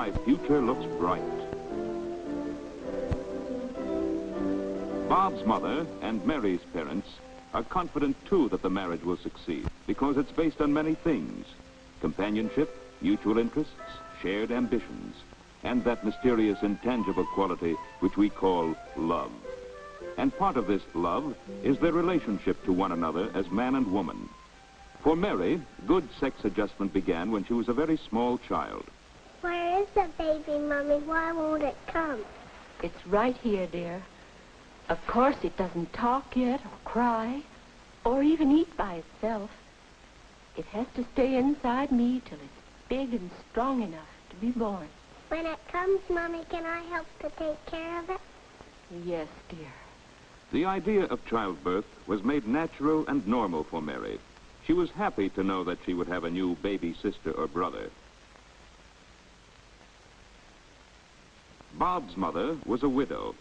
my future looks bright. Bob's mother and Mary's parents are confident, too, that the marriage will succeed because it's based on many things: companionship, mutual interests, shared ambitions, and that mysterious intangible quality which we call love. And part of this love is their relationship to one another as man and woman. For Mary, good sex adjustment began when she was a very small child. Where is the baby, Mommy? Why won't it come? It's right here, dear. Of course, it doesn't talk yet, or cry, or even eat by itself. It has to stay inside me till it's big and strong enough to be born. When it comes, Mommy, can I help to take care of it? Yes, dear. The idea of childbirth was made natural and normal for Mary. She was happy to know that she would have a new baby sister or brother. Bob's mother was a widow.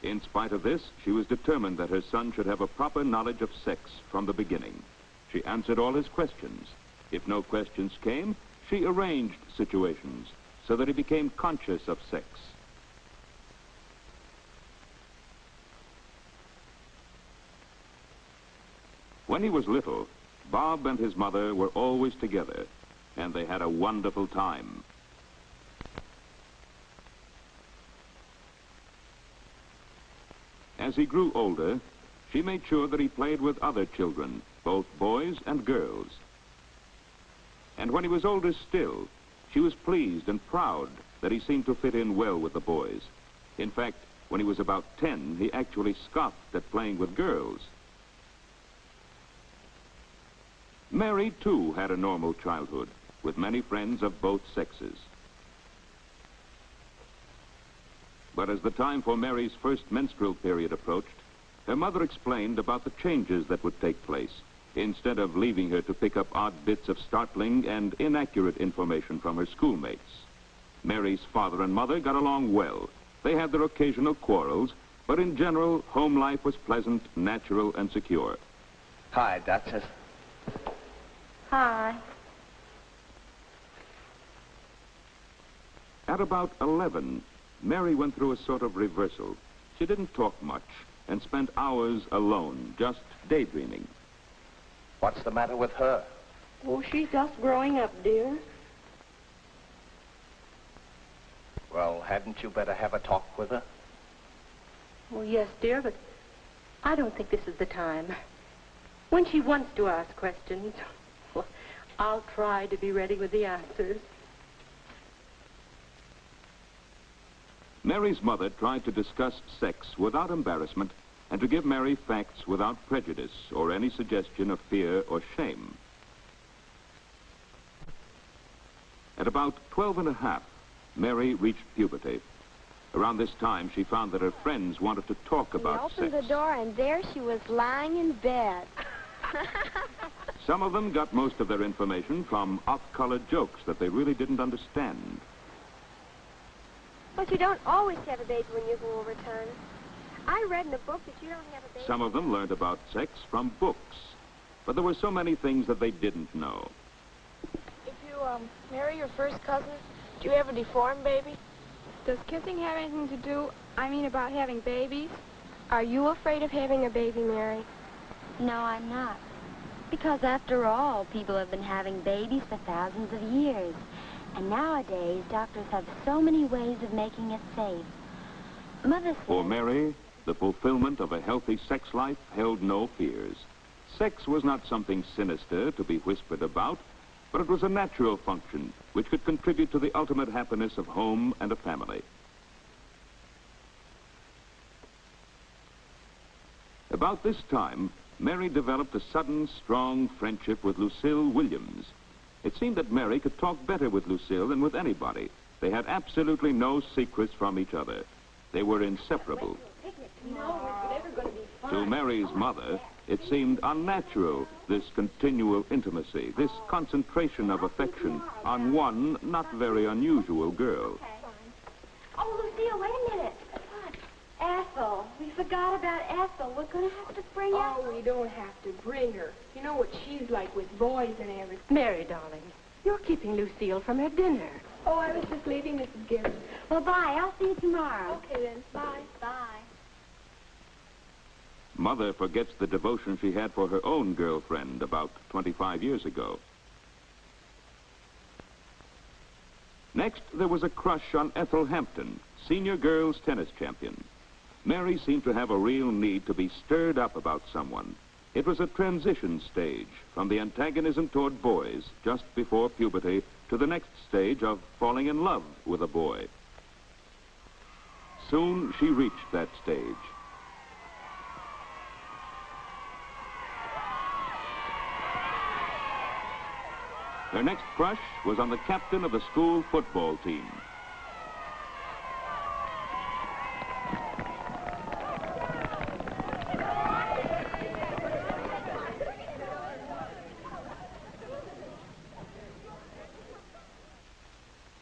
In spite of this, she was determined that her son should have a proper knowledge of sex from the beginning. She answered all his questions. If no questions came, she arranged situations so that he became conscious of sex. When he was little, Bob and his mother were always together, and they had a wonderful time. As he grew older, she made sure that he played with other children, both boys and girls. And when he was older still, she was pleased and proud that he seemed to fit in well with the boys. In fact, when he was about 10, he actually scoffed at playing with girls. Mary, too, had a normal childhood, with many friends of both sexes. But as the time for Mary's first menstrual period approached, her mother explained about the changes that would take place, instead of leaving her to pick up odd bits of startling and inaccurate information from her schoolmates. Mary's father and mother got along well. They had their occasional quarrels, but in general, home life was pleasant, natural, and secure. Hi, Duchess. Hi. At about 11, Mary went through a sort of reversal. She didn't talk much and spent hours alone, just daydreaming. What's the matter with her? Oh, she's just growing up, dear. Well, hadn't you better have a talk with her? Oh, yes, dear, but I don't think this is the time. When she wants to ask questions, well, I'll try to be ready with the answers. Mary's mother tried to discuss sex without embarrassment and to give Mary facts without prejudice or any suggestion of fear or shame. At about 12 and a half, Mary reached puberty. Around this time, she found that her friends wanted to talk about sex. We opened the door, and there she was lying in bed. Some of them got most of their information from off-colored jokes that they really didn't understand. But you don't always have a baby when you go overtime. I read in a book that you don't have a baby. Some of them learned about sex from books, but there were so many things that they didn't know. If you marry your first cousin, do you have a deformed baby? Does kissing have anything to do, about having babies? Are you afraid of having a baby, Mary? No, I'm not. Because after all, people have been having babies for thousands of years. And nowadays, doctors have so many ways of making it safe. Mother said... For Mary, the fulfillment of a healthy sex life held no fears. Sex was not something sinister to be whispered about, but it was a natural function which could contribute to the ultimate happiness of home and a family. About this time, Mary developed a sudden, strong friendship with Lucille Williams. It seemed that Mary could talk better with Lucille than with anybody. They had absolutely no secrets from each other. They were inseparable. To Mary's mother, it seemed unnatural, this continual intimacy, this concentration of affection on one not very unusual girl. Oh, Lucille, wait a minute. Ethel. We forgot about Ethel. We're going to have to bring Ethel. Oh, we don't have to bring her. You know what she's like with boys and everything. Mary, darling, you're keeping Lucille from her dinner. Oh, I was just leaving, Mrs. Gibbs. Well, bye. I'll see you tomorrow. Okay, then. Bye. Bye. Mother forgets the devotion she had for her own girlfriend about 25 years ago. Next, there was a crush on Ethel Hampton, senior girls tennis champion. Mary seemed to have a real need to be stirred up about someone. It was a transition stage from the antagonism toward boys just before puberty to the next stage of falling in love with a boy. Soon she reached that stage. Her next crush was on the captain of the school football team.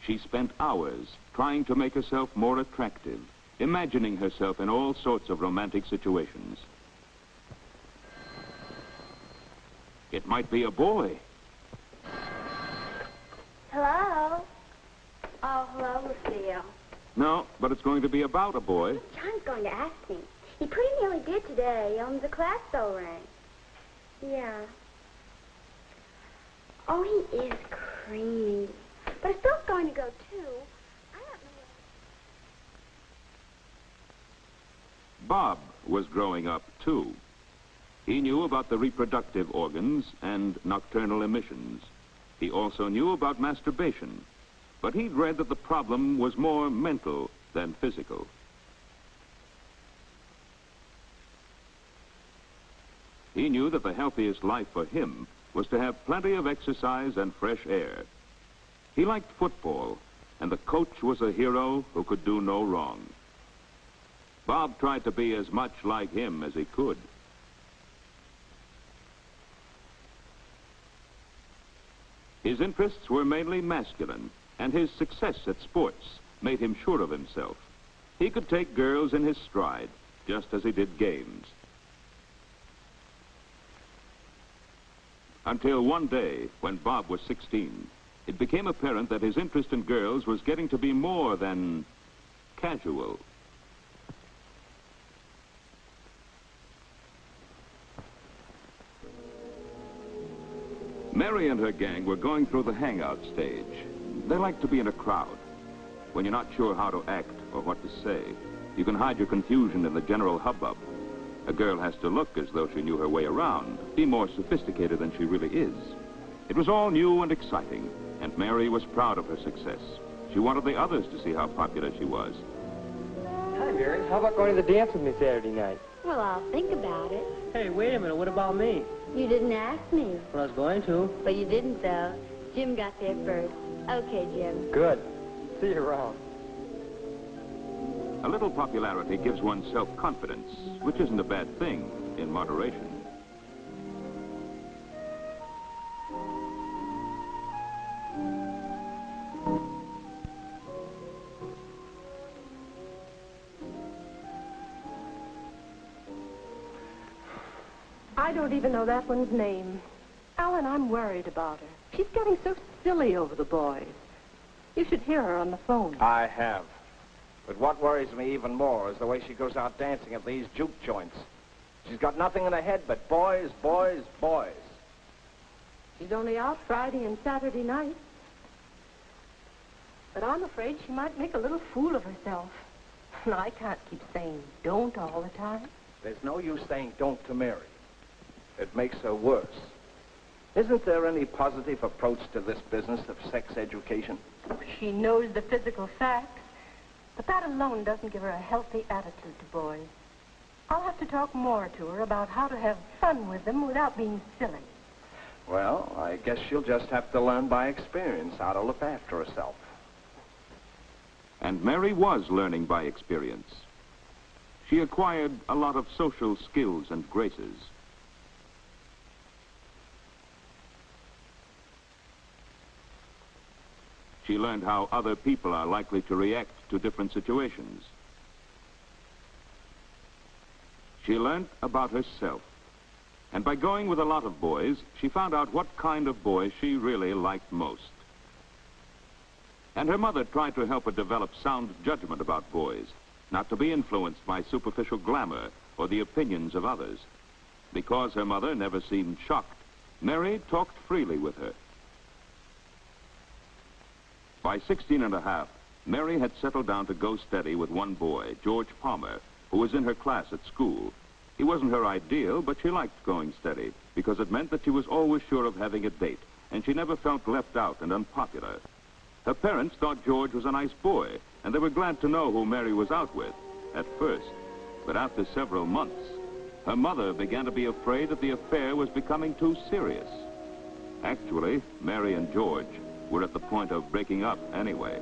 She spent hours trying to make herself more attractive, imagining herself in all sorts of romantic situations. It might be a boy. Hello? Oh, hello, Lucille. No, but it's going to be about a boy. John's going to ask me. He pretty nearly did today. The class bell rang. Yeah. Oh, he is creamy. But if Bill's going to go, too, I don't know. Bob was growing up, too. He knew about the reproductive organs and nocturnal emissions. He also knew about masturbation, but he'd read that the problem was more mental than physical. He knew that the healthiest life for him was to have plenty of exercise and fresh air. He liked football, and the coach was a hero who could do no wrong. Bob tried to be as much like him as he could. His interests were mainly masculine, and his success at sports made him sure of himself. He could take girls in his stride, just as he did games. Until one day, when Bob was 16, it became apparent that his interest in girls was getting to be more than casual. Mary and her gang were going through the hangout stage. They like to be in a crowd. When you're not sure how to act or what to say, you can hide your confusion in the general hubbub. A girl has to look as though she knew her way around, be more sophisticated than she really is. It was all new and exciting, and Mary was proud of her success. She wanted the others to see how popular she was. Hi, Mary. How about going to the dance with me Saturday night? Well, I'll think about it. Hey, wait a minute. What about me? You didn't ask me. Well, I was going to. But you didn't, though. Jim got there first. Okay, Jim. Good. See you around. A little popularity gives one self-confidence, which isn't a bad thing in moderation. I don't even know that one's name. Alan, I'm worried about her. She's getting so silly over the boys. You should hear her on the phone. I have. But what worries me even more is the way she goes out dancing at these juke joints. She's got nothing in her head but boys, boys, boys. She's only out Friday and Saturday nights. But I'm afraid she might make a little fool of herself. And I can't keep saying don't all the time. There's no use saying don't to Mary. It makes her worse. Isn't there any positive approach to this business of sex education? She knows the physical facts, but that alone doesn't give her a healthy attitude to boys. I'll have to talk more to her about how to have fun with them without being silly. Well, I guess she'll just have to learn by experience how to look after herself. And Mary was learning by experience. She acquired a lot of social skills and graces. She learned how other people are likely to react to different situations. She learned about herself. And by going with a lot of boys, she found out what kind of boys she really liked most. And her mother tried to help her develop sound judgment about boys, not to be influenced by superficial glamour or the opinions of others. Because her mother never seemed shocked, Mary talked freely with her. By 16 and a half, Mary had settled down to go steady with one boy, George Palmer, who was in her class at school. He wasn't her ideal, but she liked going steady because it meant that she was always sure of having a date, and she never felt left out and unpopular. Her parents thought George was a nice boy, and they were glad to know who Mary was out with at first. But after several months, her mother began to be afraid that the affair was becoming too serious. Actually, Mary and George were at the point of breaking up anyway.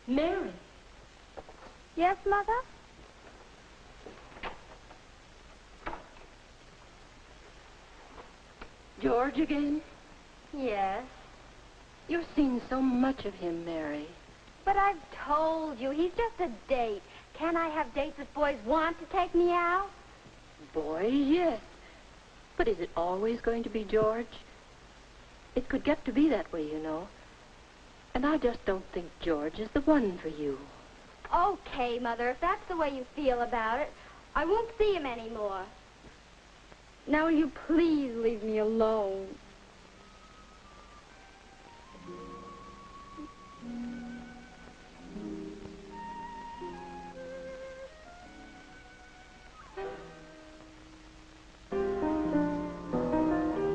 Mary. Yes, Mother? George again? Yes. You've seen so much of him, Mary. But I've told you, he's just a date. Can't I have dates if boys want to take me out? Boys, yes. But is it always going to be George? It could get to be that way, you know. And I just don't think George is the one for you. Okay, Mother, if that's the way you feel about it, I won't see him anymore. Now, will you please leave me alone?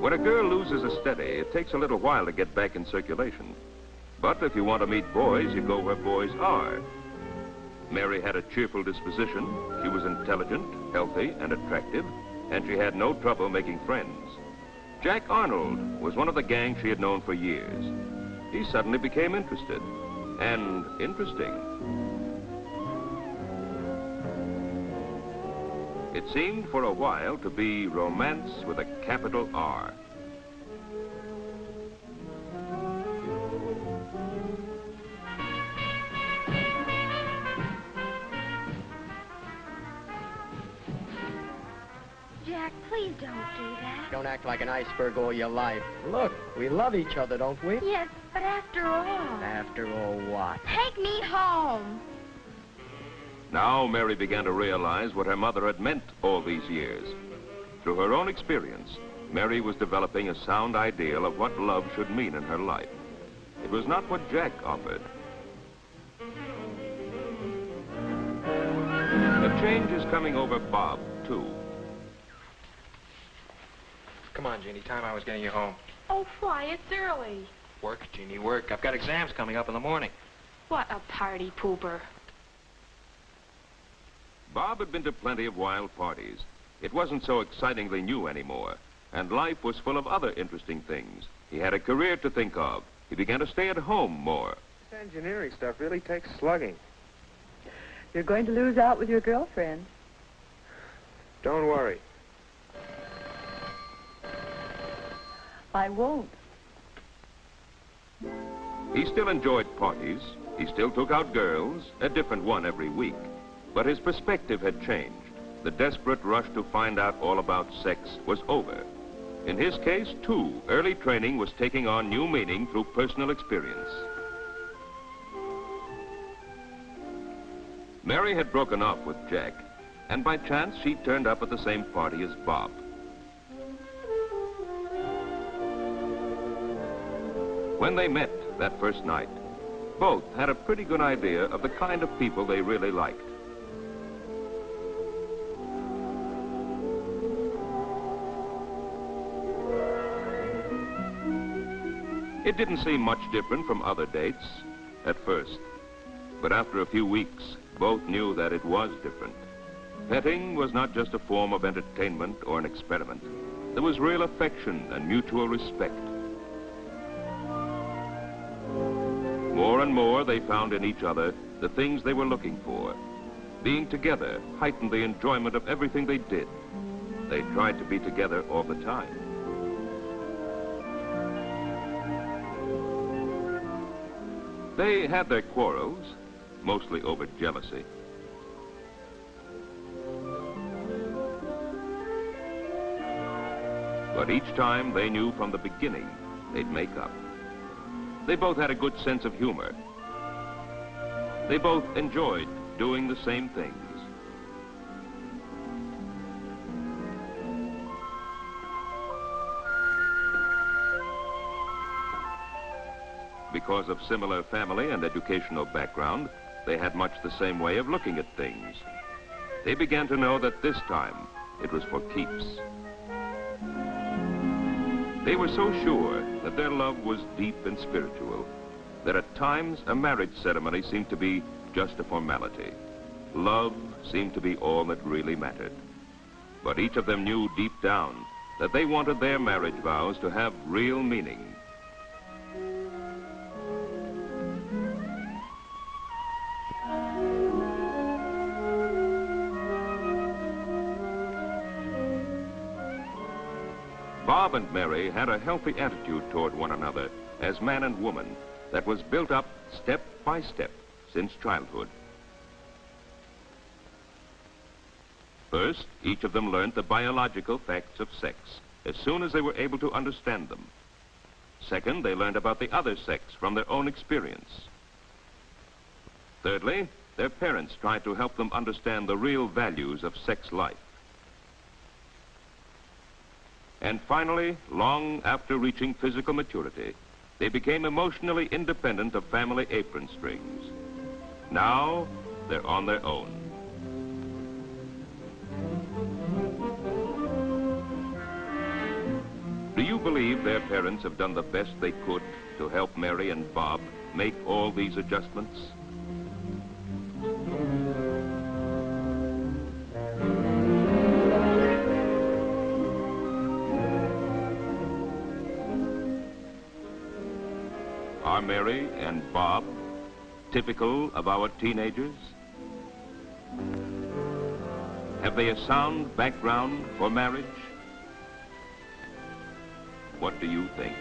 When a girl loses a steady, it takes a little while to get back in circulation. But if you want to meet boys, you go where boys are. Mary had a cheerful disposition. She was intelligent, healthy, and attractive, and she had no trouble making friends. Jack Arnold was one of the gang she had known for years. He suddenly became interested, and interesting. It seemed for a while to be romance with a capital R. Jack, please don't do that. Don't act like an iceberg all your life. Look, we love each other, don't we? Yes, but after all... After all what? Take me home. Now Mary began to realize what her mother had meant all these years. Through her own experience, Mary was developing a sound ideal of what love should mean in her life. It was not what Jack offered. A change is coming over Bob, too. Come on, Jeannie. Time I was getting you home. Oh, why? It's early. Work, Jeannie, work. I've got exams coming up in the morning. What a party pooper. Bob had been to plenty of wild parties. It wasn't so excitingly new anymore, and life was full of other interesting things. He had a career to think of. He began to stay at home more. This engineering stuff really takes slugging. You're going to lose out with your girlfriend. Don't worry. I won't. He still enjoyed parties. He still took out girls, a different one every week. But his perspective had changed. The desperate rush to find out all about sex was over. In his case, too, early training was taking on new meaning through personal experience. Mary had broken off with Jack, and by chance she turned up at the same party as Bob. When they met that first night, both had a pretty good idea of the kind of people they really liked. It didn't seem much different from other dates at first, but after a few weeks, both knew that it was different. Petting was not just a form of entertainment or an experiment. There was real affection and mutual respect. More and more, they found in each other the things they were looking for. Being together heightened the enjoyment of everything they did. They tried to be together all the time. They had their quarrels, mostly over jealousy. But each time they knew from the beginning they'd make up. They both had a good sense of humor. They both enjoyed doing the same things. Because of similar family and educational background, they had much the same way of looking at things. They began to know that this time it was for keeps. They were so sure that their love was deep and spiritual that at times a marriage ceremony seemed to be just a formality. Love seemed to be all that really mattered. But each of them knew deep down that they wanted their marriage vows to have real meaning. Bob and Mary had a healthy attitude toward one another as man and woman that was built up step by step since childhood. First, each of them learned the biological facts of sex as soon as they were able to understand them. Second, they learned about the other sex from their own experience. Thirdly, their parents tried to help them understand the real values of sex life. And finally, long after reaching physical maturity, they became emotionally independent of family apron strings. Now, they're on their own. Do you believe their parents have done the best they could to help Mary and Bob make all these adjustments? Are Mary and Bob typical of our teenagers? Have they a sound background for marriage? What do you think?